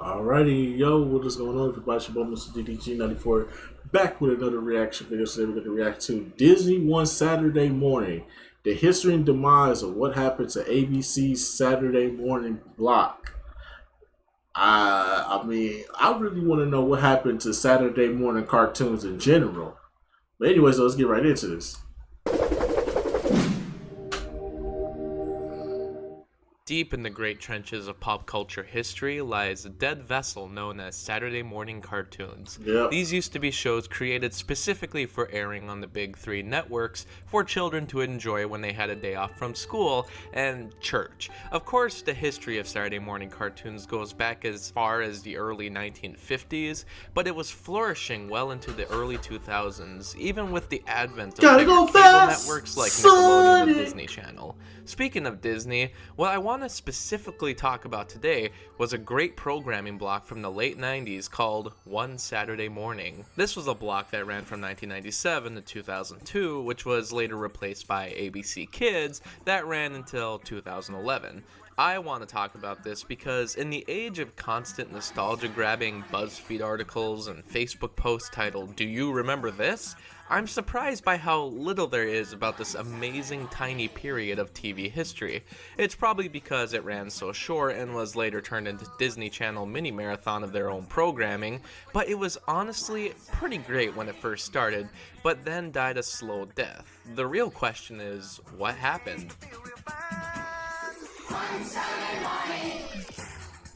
Alrighty, yo, what is going on, everybody? It's your boy, Mr. DDG94, back with another reaction video. Today we're going to react to Disney One Saturday Morning, the history and demise of what happened to ABC's Saturday morning block. I really want to know what happened to Saturday morning cartoons in general. But anyways, let's get right into this. Deep in the great trenches of pop culture history lies a dead vessel known as Saturday morning cartoons. Yep. These used to be shows created specifically for airing on the big three networks for children to enjoy when they had a day off from school and church. Of course, the history of Saturday morning cartoons goes back as far as the early 1950s, but it was flourishing well into the early 2000s, even with the advent of bigger cable networks like Nickelodeon and Disney Channel. Speaking of Disney, what I want to specifically talk about today was a great programming block from the late 90s called One Saturday Morning. This was a block that ran from 1997 to 2002, which was later replaced by ABC Kids that ran until 2011. I want to talk about this because in the age of constant nostalgia-grabbing BuzzFeed articles and Facebook posts titled, "Do you remember this?" I'm surprised by how little there is about this amazing tiny period of TV history. It's probably because it ran so short and was later turned into Disney Channel mini marathon of their own programming, but it was honestly pretty great when it first started, but then died a slow death. The real question is, what happened?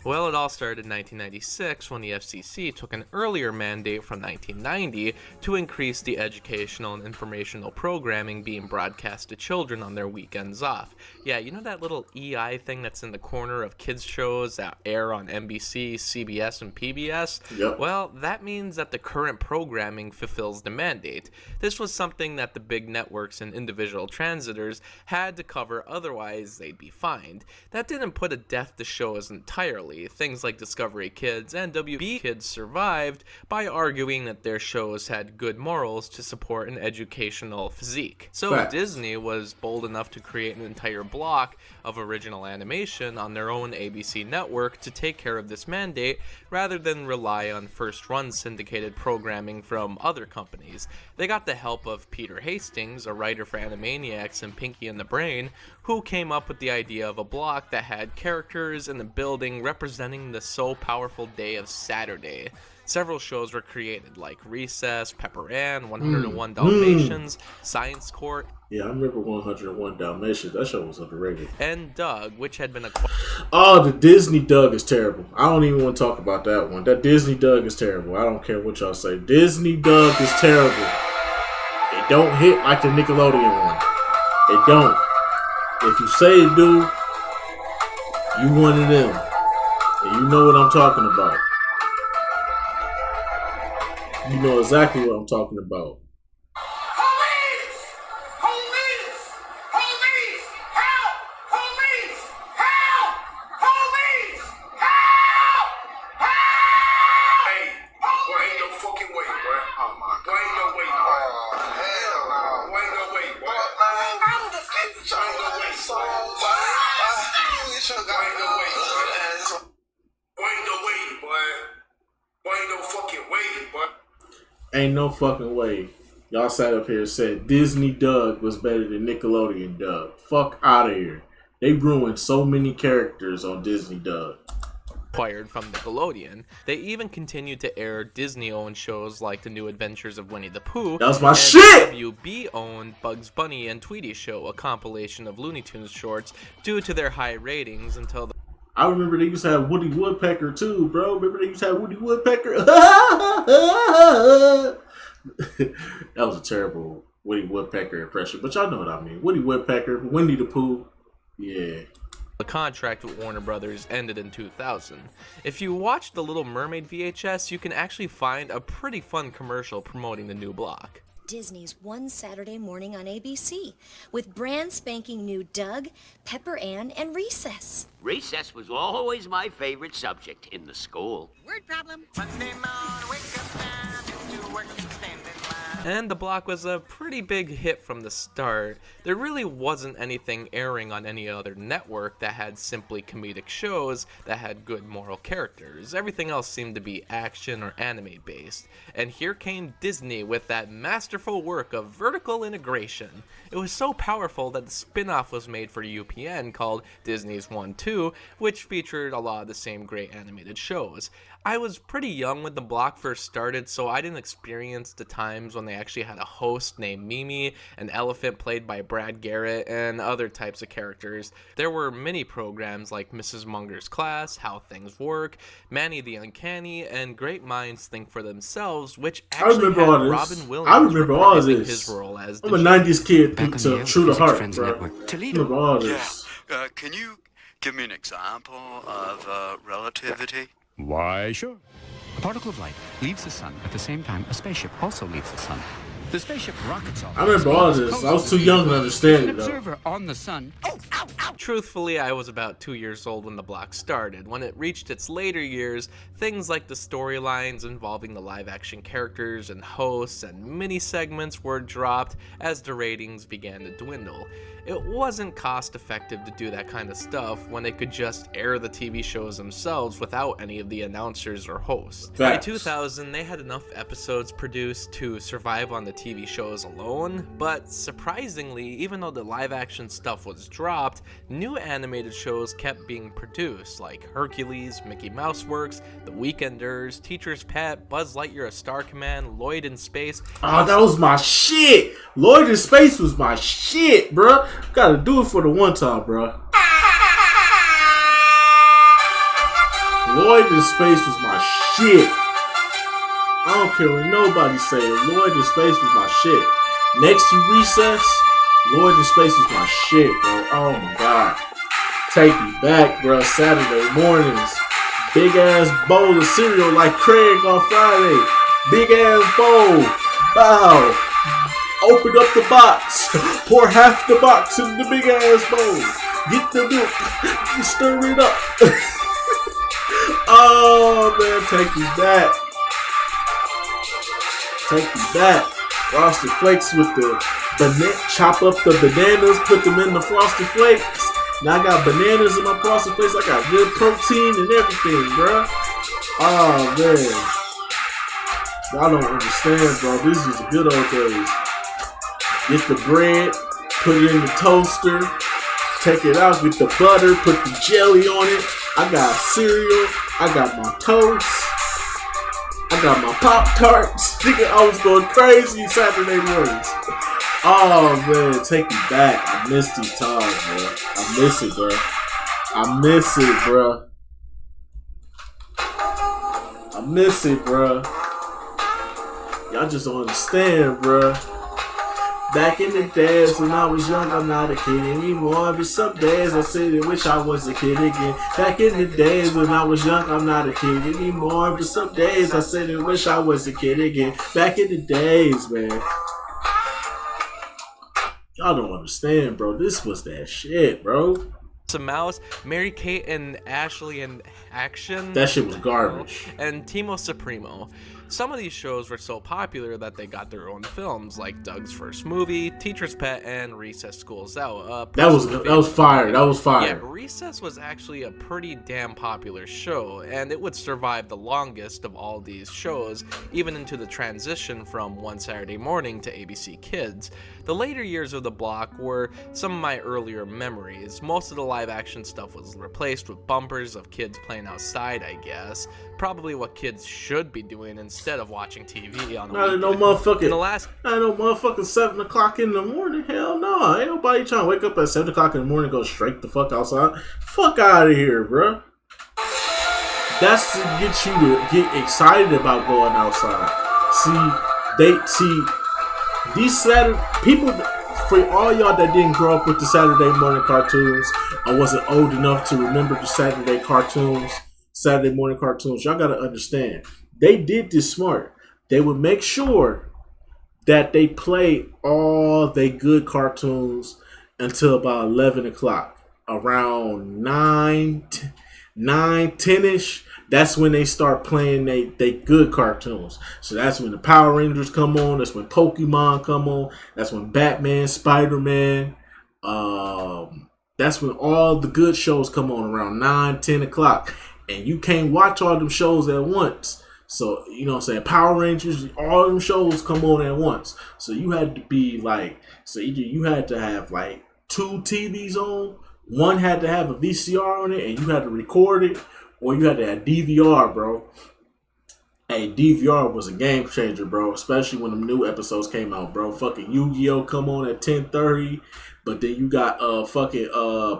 Well, it all started in 1996 when the FCC took an earlier mandate from 1990 to increase the educational and informational programming being broadcast to children on their weekends off. Yeah, you know that little EI thing that's in the corner of kids shows that air on NBC, CBS, and PBS? Yep. Well, that means that the current programming fulfills the mandate. This was something that the big networks and individual transmitters had to cover, otherwise they'd be fined. That didn't put a death to shows entirely. Things like Discovery Kids and WB Kids survived by arguing that their shows had good morals to support an educational physique. So Facts. Disney was bold enough to create an entire block of original animation on their own ABC network to take care of this mandate rather than rely on first-run syndicated programming from other companies. They got the help of Peter Hastings, a writer for Animaniacs and Pinky and the Brain, who came up with the idea of a block that had characters in the building representing the so powerful day of Saturday. Several shows were created, like Recess, Pepper Ann, 101 Dalmatians, Science Court, Yeah, I remember 101 Dalmatians. That show was underrated. and Doug, which had been acquired. Oh, the Disney Doug is terrible. I don't even want to talk about that one. That Disney Doug is terrible. I don't care what y'all say. Disney Doug is terrible. It don't hit like the Nickelodeon one. It don't. If you say it do, you one of them. And you know what I'm talking about. You know exactly what I'm talking about. Police! Police! Police! Help! Police! Help! Police! Help! Help! Hey, boy, ain't no fucking way, boy. Oh my God. Boy, ain't no way, boy. Oh, hell no. Boy, ain't no way, boy. I'm the Boy, ain't no way, boy. Boy, ain't no way, boy. Boy, ain't no way, boy. Boy, ain't no fucking way, boy. Ain't no fucking way. Y'all sat up here and said Disney Doug was better than Nickelodeon Doug. Fuck out of here. They ruined so many characters on Disney Doug. Acquired from Nickelodeon. They even continued to air Disney-owned shows like The New Adventures of Winnie the Pooh. That was my and shit! WB-owned Bugs Bunny and Tweety Show, a compilation of Looney Tunes shorts due to their high ratings until the I remember they used to have Woody Woodpecker too, bro. Remember they used to have Woody Woodpecker? That was a terrible Woody Woodpecker impression, but y'all know what I mean. Woody Woodpecker, Winnie the Pooh. Yeah. contract with Warner Brothers ended in 2000. If you watch the Little Mermaid VHS, you can actually find a pretty fun commercial promoting the new block. Disney's One Saturday Morning on ABC with brand spanking new Doug, Pepper Ann, and Recess. Recess was always my favorite subject in the school. Word problem. Monday morning, wake up now, get to work and stand in line. And the block was a pretty big hit from the start. There really wasn't anything airing on any other network that had simply comedic shows that had good moral characters. Everything else seemed to be action or anime based. And here came Disney with that masterful work of vertical integration. It was so powerful that the spin-off was made for UPN called Disney's 1-2, which featured a lot of the same great animated shows. I was pretty young when the block first started, so I didn't experience the times when they actually had a host named Mimi, an elephant played by Brad Garrett, and other types of characters. There were mini programs like Mrs. Munger's Class, How Things Work, Manny the Uncanny, and Great Minds Think for Themselves, which actually had Robin Williams reprising his role as the I'm a 90s kid to True to Heart, bro. I remember all this. Yeah. Can you give me an example of relativity? Why, sure. A particle of light leaves the sun at the same time a spaceship also leaves the sun. The spaceship rockets off. I remember all this. I was too young to understand it, though. An observer on the sun. Truthfully, I was about 2 years old when the block started. When it reached its later years, things like the storylines involving the live-action characters and hosts and mini-segments were dropped as the ratings began to dwindle. It wasn't cost-effective to do that kind of stuff when they could just air the TV shows themselves without any of the announcers or hosts. By 2000, they had enough episodes produced to survive on the TV shows alone, but surprisingly, even though the live-action stuff was dropped, new animated shows kept being produced, like Hercules, Mickey Mouse Works, The Weekenders, Teacher's Pet, Buzz Lightyear: A Star Command, Lloyd in Space. Oh, that was my shit. Lloyd in Space was my shit, bruh. Gotta do it for the one time, bruh. Lloyd in Space was my shit. I don't care what nobody say. Lloyd in Space was my shit. Next to Recess, Lloyd in Space was my shit, bro. Oh my god. Take me back, bro. Saturday mornings. Big ass bowl of cereal like Craig on Friday. Big ass bowl. Bow. Open up the box. Pour half the box in the big ass bowl. Get the milk. Stir it up. Oh man, take me back. Take me back. Frosted Flakes with the banana. Chop up the bananas, put them in the Frosted Flakes. Now I got bananas in my Frosted Flakes. I got good protein and everything, bro. Oh man. I don't understand, bro. These was the good old days. Get the bread, put it in the toaster, take it out, get the butter, put the jelly on it. I got cereal, I got my toast, I got my Pop-Tarts. Nigga, I was going crazy Saturday mornings. Oh man, take me back. I miss these times, bro. I miss it, bro. I miss it, bro. I miss it, bro. Y'all just don't understand, bro. Back in the days when I was young, I'm not a kid anymore. But some days I say I wish I was a kid again. Back in the days when I was young, I'm not a kid anymore. But some days I say I wish I was a kid again. Back in the days, man. Y'all don't understand, bro. This was that shit, bro. Mouse, Mary-Kate and Ashley in Action. That shit was garbage. And Timo Supremo. Some of these shows were so popular that they got their own films, like Doug's First Movie, Teacher's Pet, and Recess School's Out. That was fire. That was fire. Yeah, Recess was actually a pretty damn popular show, and it would survive the longest of all these shows, even into the transition from One Saturday Morning to ABC Kids. The later years of the block were some of my earlier memories. Most of the live-action stuff was replaced with bumpers of kids playing outside, I guess. Probably what kids should be doing instead of watching TV on a weekend. No motherfucking 7 o'clock in the morning. Hell no. Ain't nobody trying to wake up at 7 o'clock in the morning and go straight the fuck outside. Fuck out of here, bro. That's to get you to get excited about going outside. These Saturday people, for all y'all that didn't grow up with the Saturday morning cartoons, I wasn't old enough to remember the Saturday morning cartoons. Y'all gotta understand, they did this smart. They would make sure that they play all they good cartoons until about 11 o'clock. Around 9, 10-ish, That's when they start playing they good cartoons. So that's when the Power Rangers come on. That's when Pokemon come on. That's when Batman, Spider-Man. That's when all the good shows come on around 9, 10 o'clock. And you can't watch all them shows at once. So, you know what I'm saying? Power Rangers, all them shows come on at once. So you had to be like, so either you had to have like 2 TVs on. One had to have a VCR on it and you had to record it. Or you had to have DVR, bro. Hey, DVR was a game changer, bro. Especially when the new episodes came out, bro. Fucking Yu-Gi-Oh! Come on at 10:30. But then you got fucking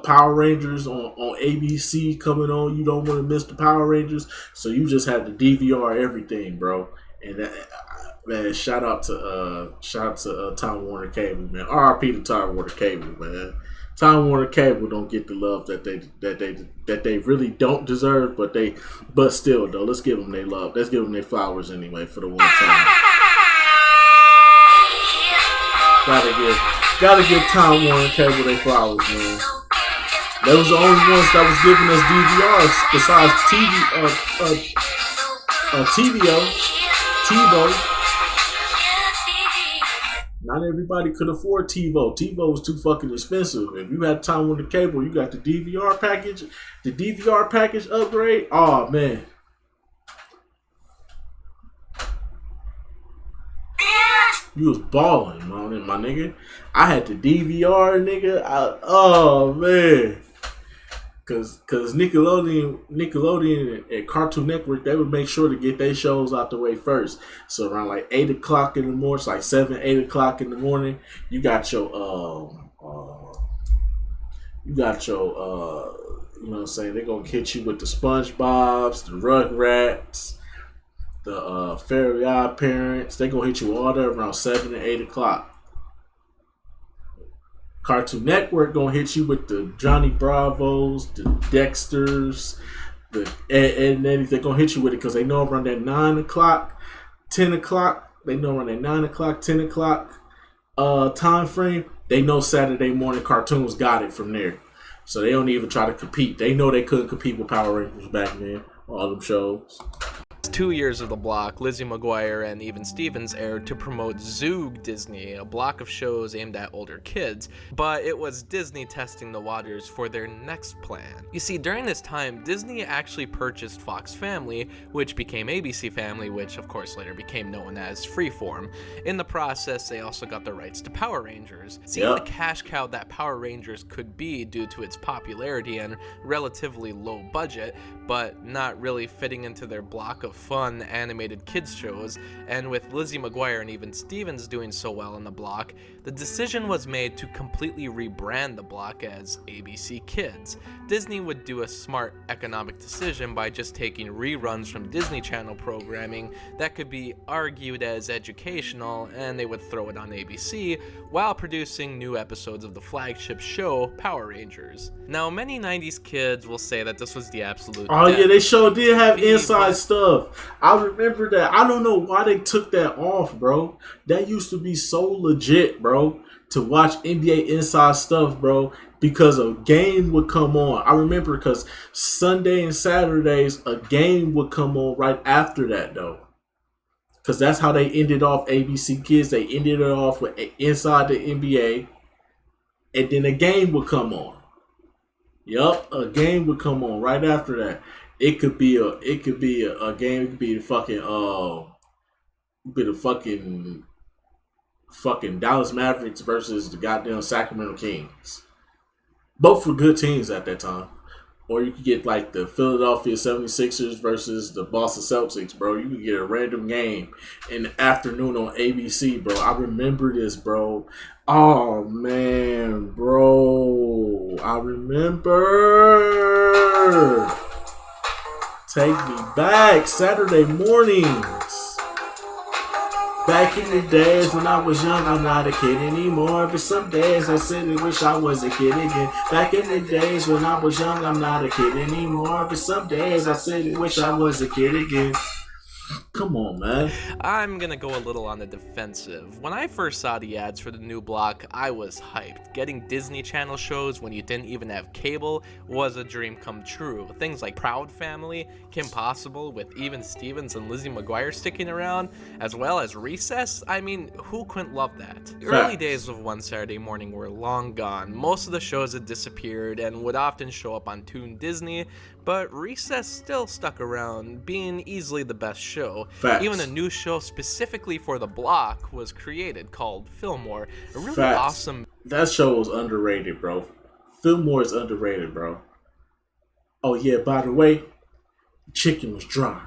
Power Rangers on ABC coming on. You don't want to miss the Power Rangers. So you just had to DVR everything, bro. And that, man, shout out to Time Warner Cable, man. RIP to Time Warner Cable, man. Time Warner Cable don't get the love that they really don't deserve, but still though, let's give them their love. Let's give them their flowers anyway for the one time. Gotta give Time Warner Cable their flowers, man. They was the only ones that was giving us DVRs besides TiVo. Not everybody could afford TiVo. TiVo was too fucking expensive. If you had Time Warner Cable, you got the DVR package. The DVR package upgrade. Oh man. You was balling, man, my nigga. I had the DVR, nigga. Oh man. Cause Nickelodeon and Cartoon Network, they would make sure to get their shows out the way first. So around like 8 o'clock in the morning, it's like 7, 8 o'clock in the morning, you got your you know what I'm saying, they're gonna hit you with the SpongeBob's, the Rugrats, the Fairly Odd Parents. They're gonna hit you all there around 7 and 8 o'clock. Cartoon Network gonna hit you with the Johnny Bravos, the Dexters, the Ed and Eddie. They're gonna hit you with it because they know around that 9 o'clock, 10 o'clock. They know around that 9 o'clock, 10 o'clock time frame. They know Saturday morning cartoons got it from there. So they don't even try to compete. They know they couldn't compete with Power Rangers back then. All them shows. 2 years of the block, Lizzie McGuire and Even Stevens aired to promote Zoog Disney, a block of shows aimed at older kids, but it was Disney testing the waters for their next plan. You see, during this time, Disney actually purchased Fox Family, which became ABC Family, which of course later became known as Freeform. In the process, they also got the rights to Power Rangers. Seeing the cash cow that Power Rangers could be due to its popularity and relatively low budget, but not really fitting into their block of fun animated kids shows, and with Lizzie McGuire and Even Stevens doing so well in the block, the decision was made to completely rebrand the block as ABC Kids. Disney would do a smart economic decision by just taking reruns from Disney Channel programming that could be argued as educational, and they would throw it on ABC while producing new episodes of the flagship show Power Rangers. Now, many 90s kids will say that this was the absolute yeah, they sure did have inside stuff. I remember that. I don't know why they took that off, bro. That used to be so legit, bro, to watch NBA inside stuff, bro, because a game would come on. I remember because Sunday and Saturdays, a game would come on right after that, though. Because that's how they ended off ABC Kids. They ended it off with Inside the NBA, and then a game would come on. Yup, a game would come on right after that. It could be a game. It could be the fucking Dallas Mavericks versus the goddamn Sacramento Kings. Both were good teams at that time. Or you could get like the Philadelphia 76ers versus the Boston Celtics, bro. You could get a random game in the afternoon on ABC, bro. I remember this, bro. Oh, man, bro. I remember. Take me back. Saturday mornings. Back in the days when I was young, I'm not a kid anymore. But some days I simply wish I was a kid again. Back in the days when I was young, I'm not a kid anymore. But some days I simply wish I was a kid again. Come on, man. I'm gonna go a little on the defensive. When I first saw the ads for the new block, I was hyped. Getting Disney Channel shows when you didn't even have cable was a dream come true. Things like Proud Family, Kim Possible, with Even Stevens and Lizzie McGuire sticking around, as well as Recess. I mean, who couldn't love that? The early days of One Saturday Morning were long gone. Most of the shows had disappeared and would often show up on Toon Disney, but Recess still stuck around, being easily the best show. Facts. Even a new show specifically for the block was created called Fillmore. A really Facts. awesome. That show was underrated, bro. Fillmore is underrated, bro. Oh yeah, by the way, chicken was dry.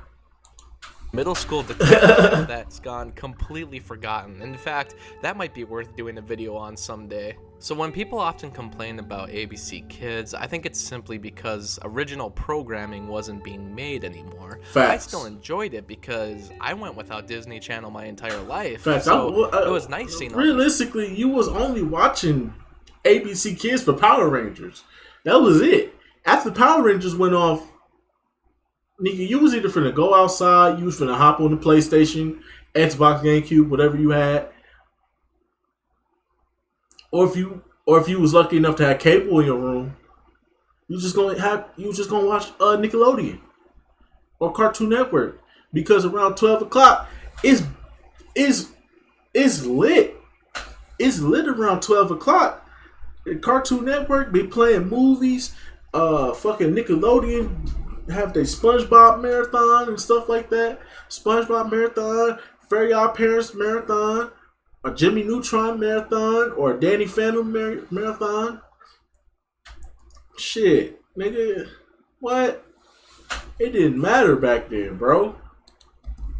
Middle school detective that's gone completely forgotten. In fact, that might be worth doing a video on someday. So when people often complain about ABC Kids, I think it's simply because original programming wasn't being made anymore. Facts. I still enjoyed it because I went without Disney Channel my entire life. Facts. So it was nice seeing all realistically, you was only watching ABC Kids for Power Rangers. That was it. After Power Rangers went off, nigga, you was either finna go outside, you was finna hop on the PlayStation, Xbox, GameCube, whatever you had, or if you was lucky enough to have cable in your room, you was just gonna watch Nickelodeon or Cartoon Network, because around 12 o'clock is lit. It's lit around 12 o'clock. Cartoon Network be playing movies. Fucking Nickelodeon have their SpongeBob marathon and stuff like that. SpongeBob marathon, Fairy Odd Parents marathon, a Jimmy Neutron marathon, or a Danny Phantom marathon. Shit, nigga, what? It didn't matter back then, bro.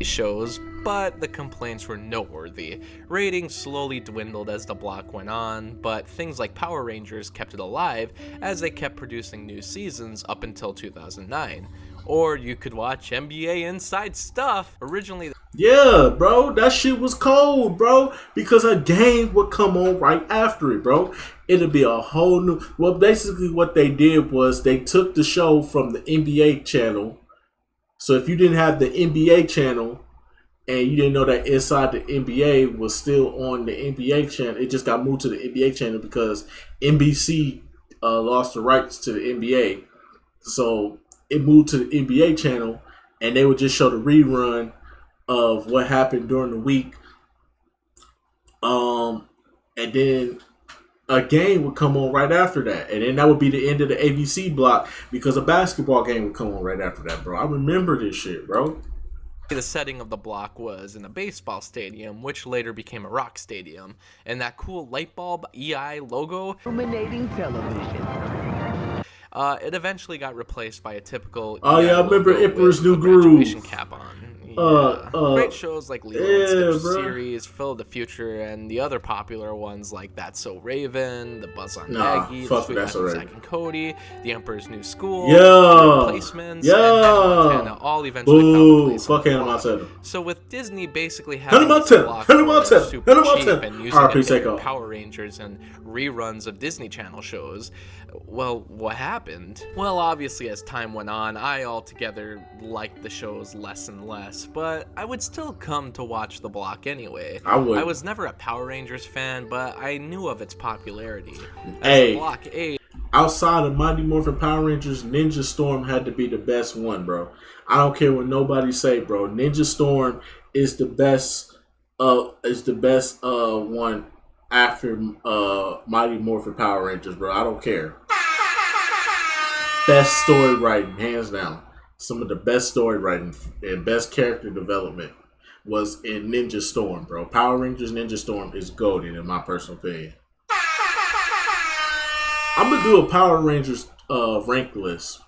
shows, but the complaints were noteworthy. Ratings slowly dwindled as the block went on, but things like Power Rangers kept it alive as they kept producing new seasons up until 2009. Or you could watch NBA Inside Stuff. Originally, yeah, bro, that shit was cold, bro, because a game would come on right after it, bro. It'd be a whole new... Well, basically what they did was they took the show from the NBA channel. So if you didn't have the NBA channel and you didn't know that Inside the NBA was still on the NBA channel, it just got moved to the NBA channel because NBC lost the rights to the NBA. So it moved to the NBA channel, and they would just show the rerun of what happened during the week. And then a game would come on right after that. And then that would be the end of the ABC block because a basketball game would come on right after that, bro. I remember this shit, bro. the setting of the block was in a baseball stadium, which later became a rock stadium. And that cool light bulb EI logo, Illuminating television. It eventually got replaced by a typical I remember logo Emperor's with New a Groove. graduation cap on. Great shows like Lilo and Stitch bro. series, Phil of the Future, and the other popular ones like That's So Raven, The Buzz on Nah, Maggie, The fuck Sweet That's Life of So Zack Raven. and Cody, The Emperor's New School, Yeah. The Replacements, Yeah. and Hannah Montana all eventually found a Boo, place fuck on the Hannah block. Montana. So with Disney basically Hannah having this Montana, block Hannah for Montana, super Hannah cheap Montana. and using R.I.P. it to Seiko. make Power Rangers and reruns of Disney Channel shows, well, what happened? Well, obviously as time went on, I altogether liked the shows less and less, but I would still come to watch the block anyway. I would. I was never a Power Rangers fan, but I knew of its popularity. As Hey. the block aged, Outside of Mighty Morphin Power Rangers, Ninja Storm had to be the best one, bro. I don't care what nobody say, bro. Ninja Storm is the best one after Mighty Morphin Power Rangers, bro. I don't care. Best story writing, hands down. Some of the best story writing and best character development was in Ninja Storm, bro. Power Rangers Ninja Storm is golden in my personal opinion. I'm gonna do a Power Rangers rank list.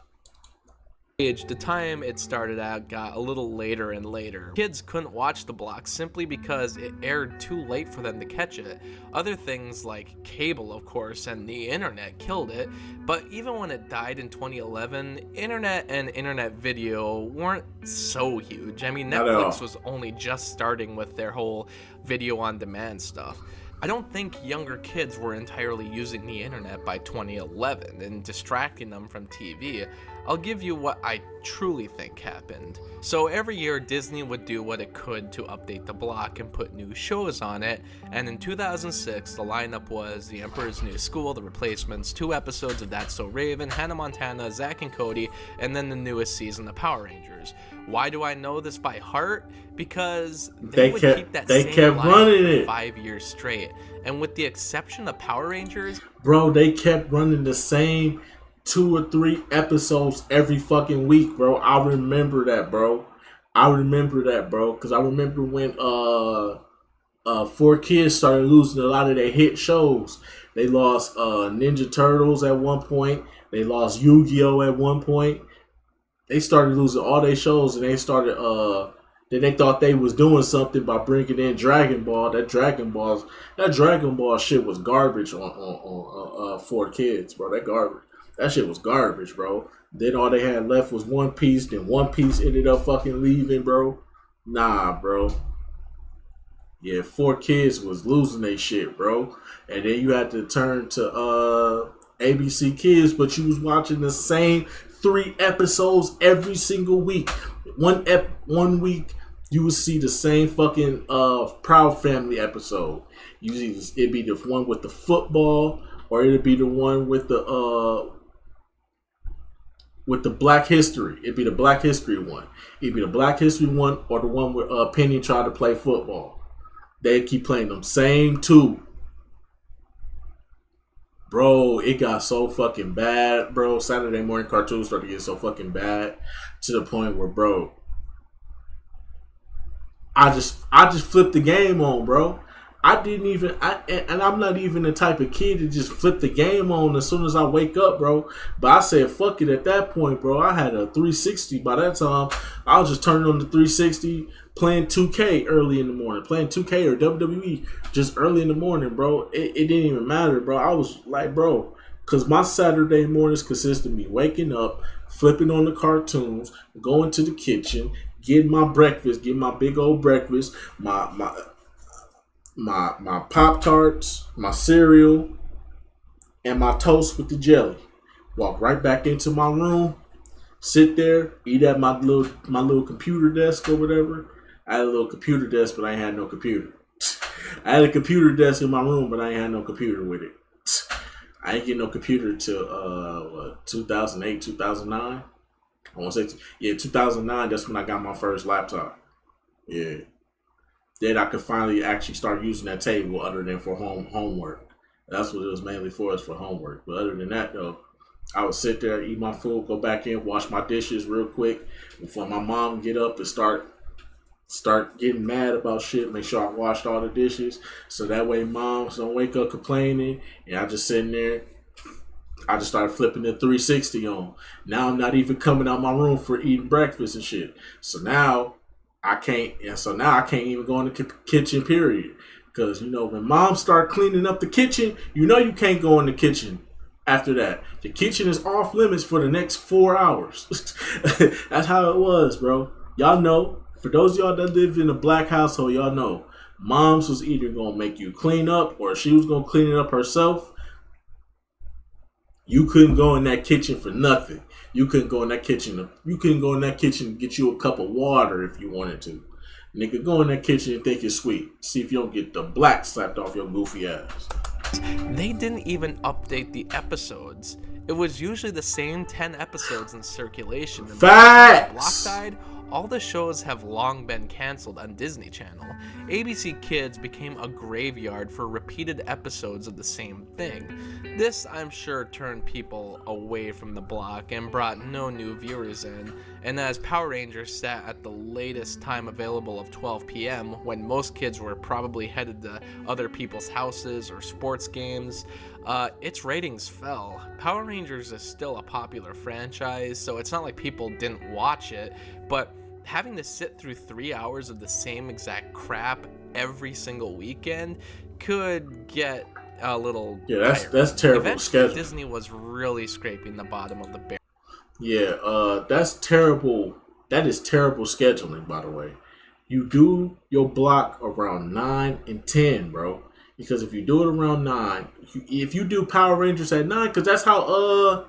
the time it started out got a little later and later. Kids couldn't watch the block simply because it aired too late for them to catch it. Other things like cable, of course, and the internet killed it, but even when it died in 2011, internet and internet video weren't so huge. I mean, Not at all. Netflix was only just starting with their whole video on demand stuff. I don't think younger kids were entirely using the internet by 2011 and distracting them from TV. I'll give you what I truly think happened. So every year Disney would do what it could to update the block and put new shows on it, and in 2006 the lineup was The Emperor's New School, The Replacements, 2 episodes of That's So Raven, Hannah Montana, Zack and Cody, and then the newest season, The Power Rangers. Why do I know this by heart? Because they would keep that same lineup running for it 5 years straight, and with the exception of Power Rangers, bro, they kept running the same 2 or 3 episodes every fucking week, bro. I remember that, bro. Because I remember when 4Kids started losing a lot of their hit shows. They lost Ninja Turtles at one point. They lost Yu-Gi-Oh! At one point. They started losing all their shows, and they started then they thought they was doing something by bringing in Dragon Ball. That Dragon Ball shit was garbage on 4Kids, bro. That shit was garbage, bro. Then all they had left was One Piece. Then One Piece ended up fucking leaving, bro. Nah, bro. Yeah, 4Kids was losing their shit, bro. And then you had to turn to ABC Kids, but you was watching the same 3 episodes every single week. One week you would see the same fucking Proud Family episode. Usually it'd be the one with the football, or it'd be the one with the Black History. It'd be the Black History one. It'd be the Black History one, or the one where Penny tried to play football. They'd keep playing them same 2. Bro, it got so fucking bad, bro. Saturday morning cartoons started to get so fucking bad to the point where, bro, I just flipped the game on, bro. And I'm not even the type of kid to just flip the game on as soon as I wake up, bro. But I said, fuck it at that point, bro. I had a 360 by that time. I was just turning on the 360, playing 2K early in the morning. Playing 2K or WWE just early in the morning, bro. It didn't even matter, bro. I was like, bro, because my Saturday mornings consist of me waking up, flipping on the cartoons, going to the kitchen, getting my breakfast, getting my big old breakfast, my Pop-Tarts, my cereal, and my toast with the jelly. Walk right back into my room, sit there, eat at my little computer desk or whatever. I had a little computer desk, but I ain't had no computer. I had a computer desk in my room, but I ain't had no computer with it. I ain't get no computer till 2008, 2009. I want to say, 2009. That's when I got my first laptop. Yeah. Then I could finally actually start using that table other than for homework. That's what it was mainly for, is for homework. But other than that, though, I would sit there, eat my food, go back in, wash my dishes real quick before my mom get up and start getting mad about shit. Make sure I washed all the dishes, so that way moms don't wake up complaining. And I just sitting there. I just started flipping the 360 on. Now I'm not even coming out my room for eating breakfast and shit. So now I can't even go in the kitchen, period. Because, when moms start cleaning up the kitchen, you can't go in the kitchen after that. The kitchen is off limits for the next 4 hours. That's how it was, bro. Y'all know, for those of y'all that live in a black household, y'all know, moms was either going to make you clean up or she was going to clean it up herself. You couldn't go in that kitchen for nothing. You couldn't go in that kitchen and get you a cup of water if you wanted to. Nigga, go in that kitchen and think it's sweet. See if you don't get the black slapped off your goofy ass. They didn't even update the episodes. It was usually the same 10 episodes in circulation. And Facts! Block died. All the shows have long been canceled on Disney Channel. ABC Kids became a graveyard for repeated episodes of the same thing. This, I'm sure, turned people away from the block and brought no new viewers in. And as Power Rangers sat at the latest time available of 12 p.m., when most kids were probably headed to other people's houses or sports games, its ratings fell. Power Rangers is still a popular franchise, so it's not like people didn't watch it, but having to sit through 3 hours of the same exact crap every single weekend could get a little tiring. That's terrible. Eventually, scheduling. Disney was really scraping the bottom of the barrel. Yeah, that's terrible. That is terrible scheduling, by the way. You do your block around 9 and 10, bro. Because if you do it around 9, if you do Power Rangers at 9, because that's how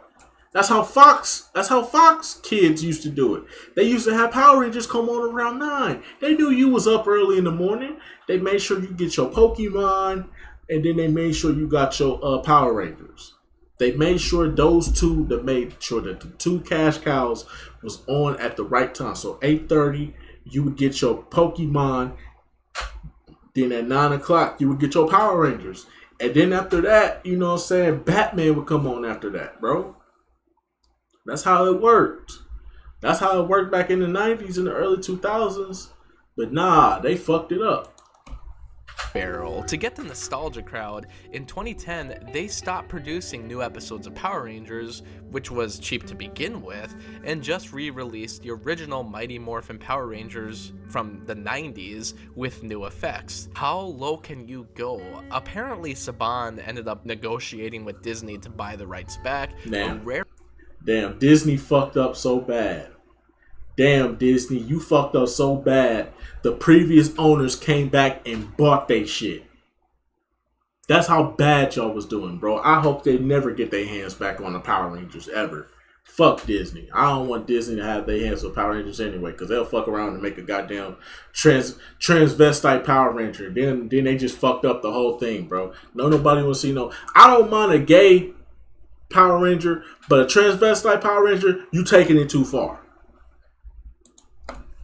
That's how Fox kids used to do it. They used to have Power Rangers come on around 9. They knew you was up early in the morning. They made sure you get your Pokemon, and then they made sure you got your Power Rangers. They made sure those two, that made sure that the 2 cash cows was on at the right time. So 8:30, you would get your Pokemon. Then at 9 o'clock, you would get your Power Rangers. And then after that, you know what I'm saying, Batman would come on after that, bro. That's how it worked. That's how it worked back in the 90s and the early 2000s. But nah, they fucked it up. Barrel. To get the nostalgia crowd, in 2010, they stopped producing new episodes of Power Rangers, which was cheap to begin with, and just re-released the original Mighty Morphin Power Rangers from the 90s with new effects. How low can you go? Apparently, Saban ended up negotiating with Disney to buy the rights back. Damn, Disney fucked up so bad. Damn, Disney, you fucked up so bad. The previous owners came back and bought they shit. That's how bad y'all was doing, bro. I hope they never get their hands back on the Power Rangers ever. Fuck Disney. I don't want Disney to have their hands on Power Rangers anyway, because they'll fuck around and make a goddamn transvestite Power Ranger. Then they just fucked up the whole thing, bro. Nobody wants to see no. I don't mind a gay Power Ranger, but a transvestite Power Ranger, you taking it too far.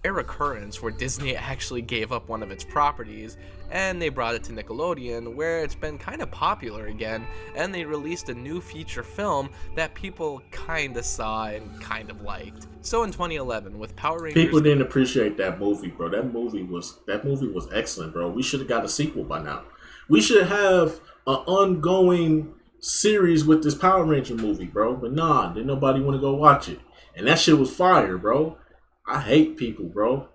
Recurrence where Disney actually gave up one of its properties and they brought it to Nickelodeon, where it's been kind of popular again, and they released a new feature film that people kind of saw and kind of liked. So in 2011 with Power Rangers, people didn't appreciate that movie, bro. That movie was excellent, bro. We should have got a sequel by now. We should have an ongoing series with this Power Ranger movie, bro. But nah, didn't nobody want to go watch it. And that shit was fire, bro. I hate people, bro.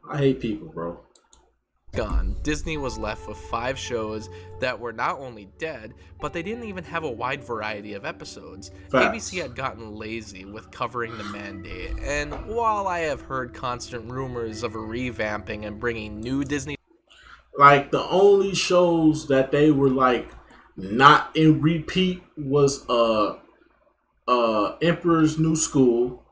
Gone. Disney was left with 5 shows that were not only dead, but they didn't even have a wide variety of episodes. Facts. ABC had gotten lazy with covering the mandate, and while I have heard constant rumors of a revamping and bringing new Disney, like, the only shows that they were like not in repeat was Emperor's New School,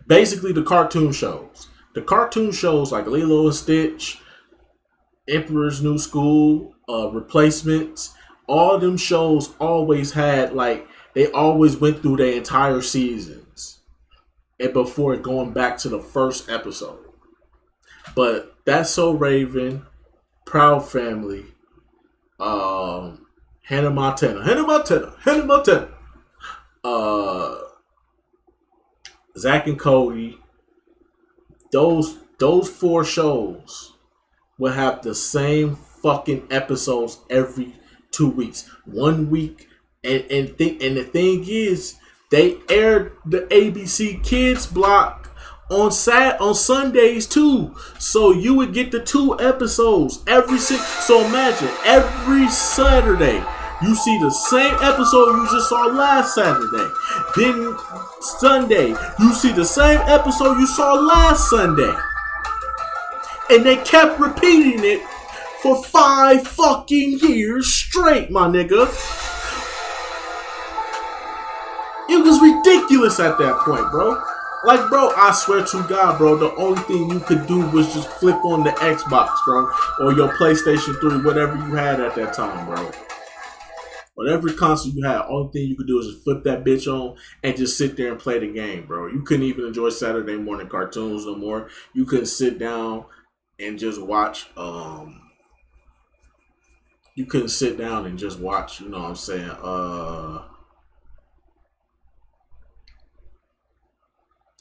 basically the cartoon shows. The cartoon shows like Lilo and Stitch, Emperor's New School, Replacements, all them shows always had, like, they always went through their entire seasons and before going back to the first episode. But That's So Raven, Proud Family, Hannah Montana, Zack and Cody. Those 4 shows will have the same fucking episodes every 2 weeks. 1 week, and the thing is, they aired the ABC Kids block on Sundays too. So you would get the 2 episodes every so imagine every Saturday you see the same episode you just saw last Saturday. Then Sunday, you see the same episode you saw last Sunday. And they kept repeating it for 5 fucking years straight, my nigga. It was ridiculous at that point, bro. Like, bro, I swear to God, bro, the only thing you could do was just flip on the Xbox, bro, or your PlayStation 3, whatever you had at that time, bro. Whatever console you had, only thing you could do is just flip that bitch on and just sit there and play the game, bro. You couldn't even enjoy Saturday morning cartoons no more. You couldn't sit down and just watch, you couldn't sit down and just watch, you know what I'm saying,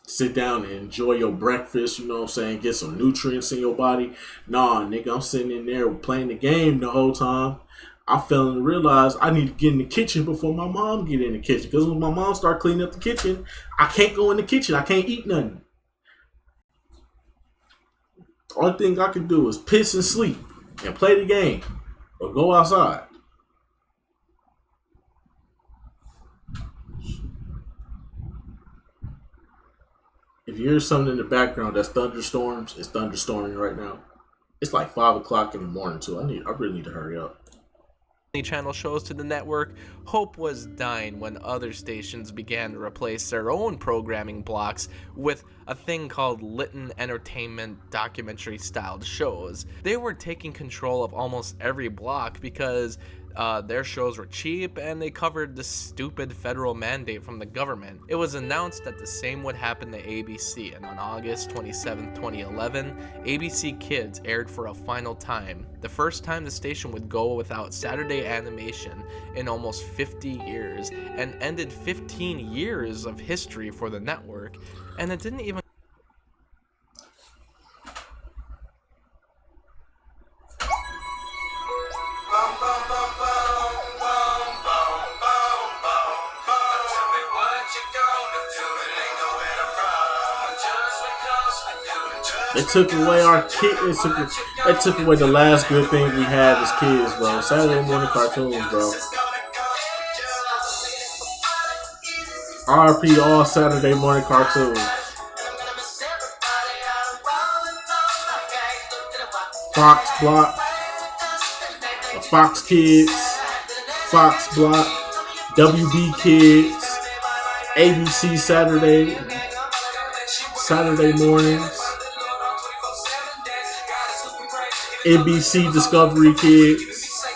sit down and enjoy your breakfast, you know what I'm saying, get some nutrients in your body. Nah, nigga, I'm sitting in there playing the game the whole time. I fell and realized I need to get in the kitchen before my mom get in the kitchen. Because when my mom start cleaning up the kitchen, I can't go in the kitchen. I can't eat nothing. Only thing I can do is piss and sleep and play the game or go outside. If you hear something in the background that's thunderstorms, it's thunderstorming right now. It's like 5 o'clock in the morning too. I really need to hurry up. channel shows to the network, hope was dying when other stations began to replace their own programming blocks with a thing called Litton Entertainment documentary-styled shows. They were taking control of almost every block because their shows were cheap and they covered the stupid federal mandate from the government. It was announced that the same would happen to ABC, and on August 27, 2011, ABC Kids aired for a final time, the first time the station would go without Saturday animation in almost 50 years, and ended 15 years of history for the network, and it didn't even They took away our kid. They took away the last good thing we had as kids, bro. Saturday morning cartoons, bro. RP all Saturday morning cartoons. Fox Block, Fox Kids, Fox Block, WB Kids, ABC Saturday mornings. NBC Discovery Kids,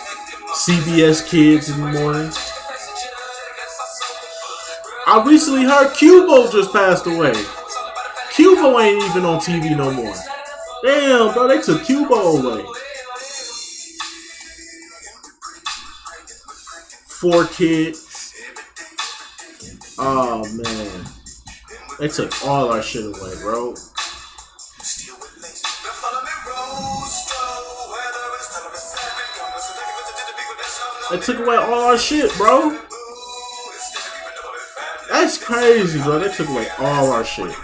CBS Kids in the morning. I recently heard Cubo just passed away. Cubo ain't even on TV no more. Damn, bro, they took Cubo away. 4Kids. Oh, man. They took all our shit away, bro. They took away all our shit, bro. That's crazy, bro. They took away all our shit.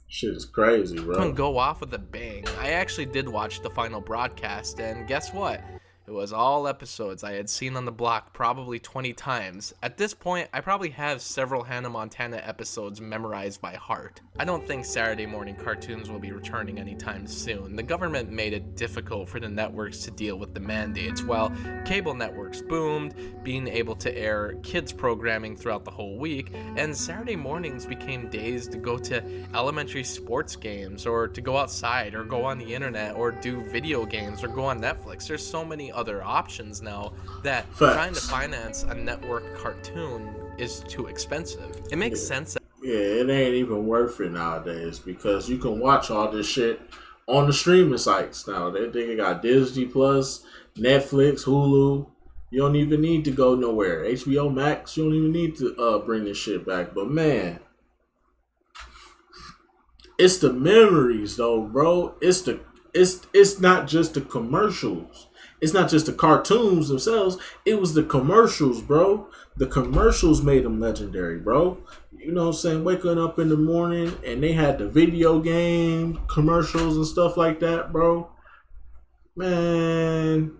Shit is crazy, bro. Go off with a bang. I actually did watch the final broadcast, and guess what? It was all episodes I had seen on the block probably 20 times. At this point, I probably have several Hannah Montana episodes memorized by heart. I don't think Saturday morning cartoons will be returning anytime soon. The government made it difficult for the networks to deal with the mandates, while cable networks boomed, being able to air kids programming throughout the whole week, and Saturday mornings became days to go to elementary sports games, or to go outside, or go on the internet, or do video games, or go on Netflix. There's so many other options now that trying to finance a network cartoon is too expensive. It makes sense. Yeah, it ain't even worth it nowadays because you can watch all this shit on the streaming sites now. They got Disney Plus, Netflix, Hulu. You don't even need to go nowhere. HBO Max, you don't even need to bring this shit back. But man, it's the memories though, bro. It's not just the commercials. It's not just the cartoons themselves. It was the commercials, bro. The commercials made them legendary, bro. You know what I'm saying? Waking up in the morning and they had the video game commercials and stuff like that, bro. Man.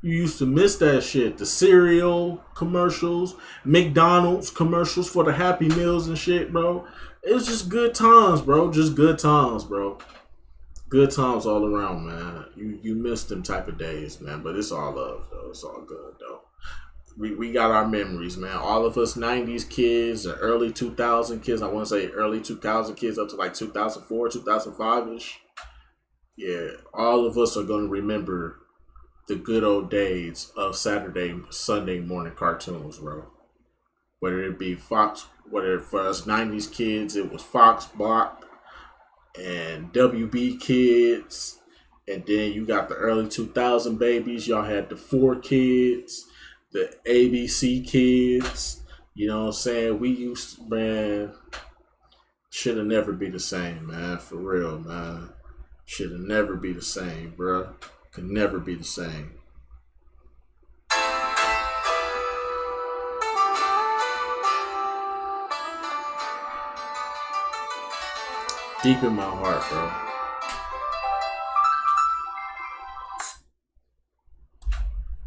You used to miss that shit. The cereal commercials, McDonald's commercials for the Happy Meals and shit, bro. It was just good times, bro. Just good times, bro. Good times all around, man. You missed them type of days, man. But it's all love, though. It's all good, though. We got our memories, man. All of us 90s kids and early 2000 kids. I want to say early 2000 kids up to like 2004, 2005-ish. Yeah, all of us are going to remember the good old days of Sunday morning cartoons, bro. Whether it be Fox, whether for us 90s kids, it was Fox Block and WB Kids, and then you got the early 2000 babies. Y'all had the 4Kids, the ABC Kids. You know what I'm saying? We used to, man, should have never be the same, man. For real, man. Should have never be the same, bro. Could never be the same. Deep in my heart, bro.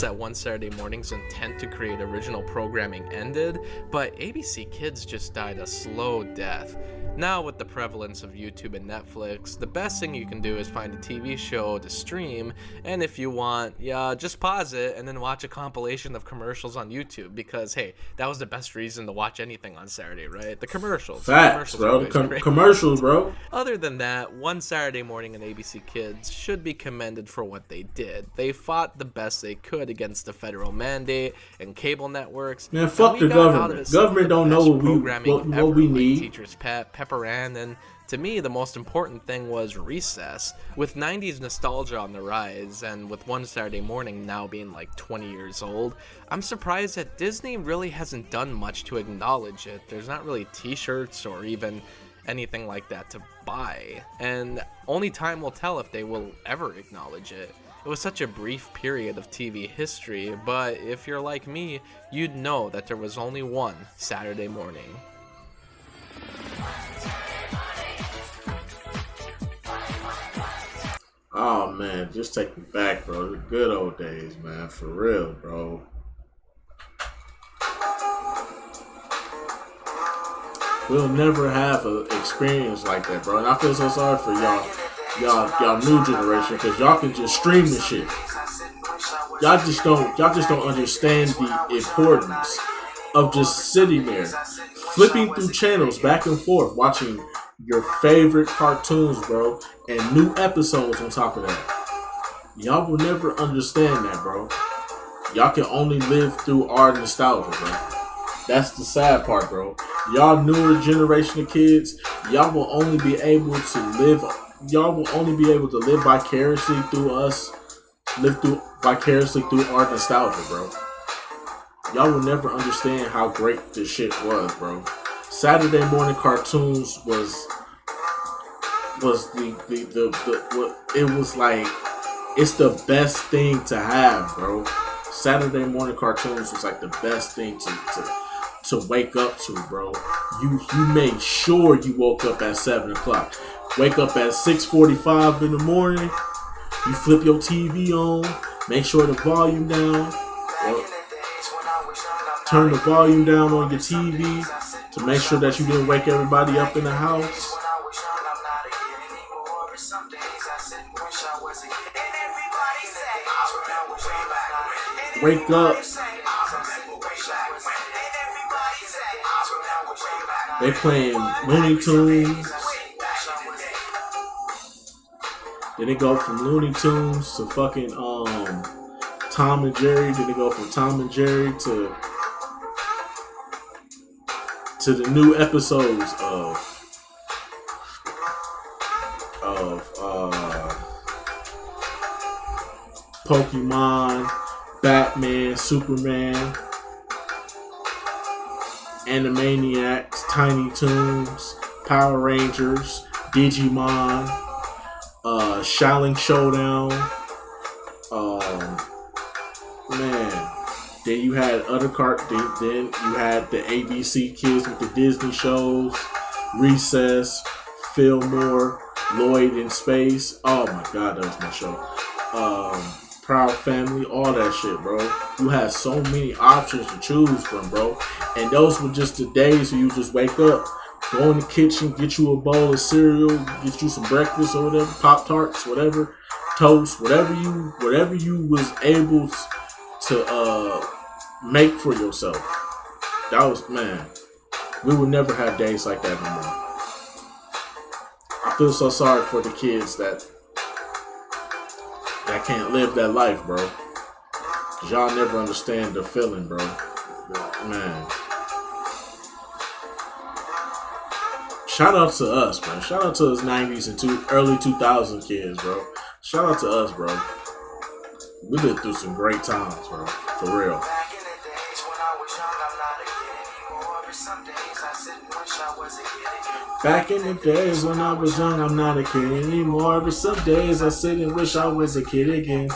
That one Saturday morning's intent to create original programming ended, but ABC Kids just died a slow death. Now, with the prevalence of YouTube and Netflix, the best thing you can do is find a TV show to stream, and if you want, just pause it and then watch a compilation of commercials on YouTube, because, hey, that was the best reason to watch anything on Saturday, right? The commercials. Facts, bro. Commercials, bro. Other than that, One Saturday Morning and ABC Kids should be commended for what they did. They fought the best they could against the federal mandate and cable networks. Man, fuck the government. Government don't know what we need. Teacher's Pet, Pepper Ann, and to me, the most important thing was Recess. With 90s nostalgia on the rise, and with One Saturday Morning now being like 20 years old, I'm surprised that Disney really hasn't done much to acknowledge it. There's not really t-shirts or even anything like that to buy, and only time will tell if they will ever acknowledge it. It was such a brief period of TV history, but if you're like me, you'd know that there was only one Saturday morning. Oh man, just take me back, bro. The good old days, man. For real, bro. We'll never have an experience like that, bro. And I feel so sorry for y'all new generation, because y'all can just stream the shit. Y'all just don't understand the importance of just sitting there, flipping through channels back and forth, watching your favorite cartoons, bro, and new episodes on top of that. Y'all will never understand that, bro. Y'all can only live through our nostalgia, bro. That's the sad part, bro. Y'all newer generation of kids, y'all will only be able to live vicariously through us, vicariously through our nostalgia, bro. Y'all will never understand how great this shit was, bro. Saturday morning cartoons was it's the best thing to have, bro. Saturday morning cartoons was like the best thing to wake up to, bro. You made sure you woke up at 7 o'clock. Wake up at 6:45 in the morning. You flip your TV on. Make sure the volume down. Or turn the volume down on your TV to make sure that you didn't wake everybody up in the house. Wake up. They playing Looney Tunes. Then they go from Looney Tunes to fucking Tom and Jerry. Then they go from Tom and Jerry to the new episodes of Pokemon, Batman, Superman, Animaniacs, Tiny Toons, Power Rangers, Digimon, Shaolin Showdown. Man. Then you had other then you had the ABC kids with the Disney shows, Recess, Fillmore, Lloyd in Space. Oh my god, that was my show. Proud Family, all that shit, bro. You had so many options to choose from, bro. And those were just the days where you just wake up, go in the kitchen, get you a bowl of cereal, get you some breakfast or whatever, Pop-Tarts, whatever, toast, whatever you was able to make for yourself. That was, man, we will never have days like that no more. I feel so sorry for the kids that can't live that life, bro. 'Cause y'all never understand the feeling, bro. Man. Shout out to us, man. Shout out to us 90s and early 2000 kids, bro. Shout out to us, bro. We lived through some great times, bro. For real. Back in the days when I was young, I'm not a kid anymore. But some days I sit and wish I was a kid again.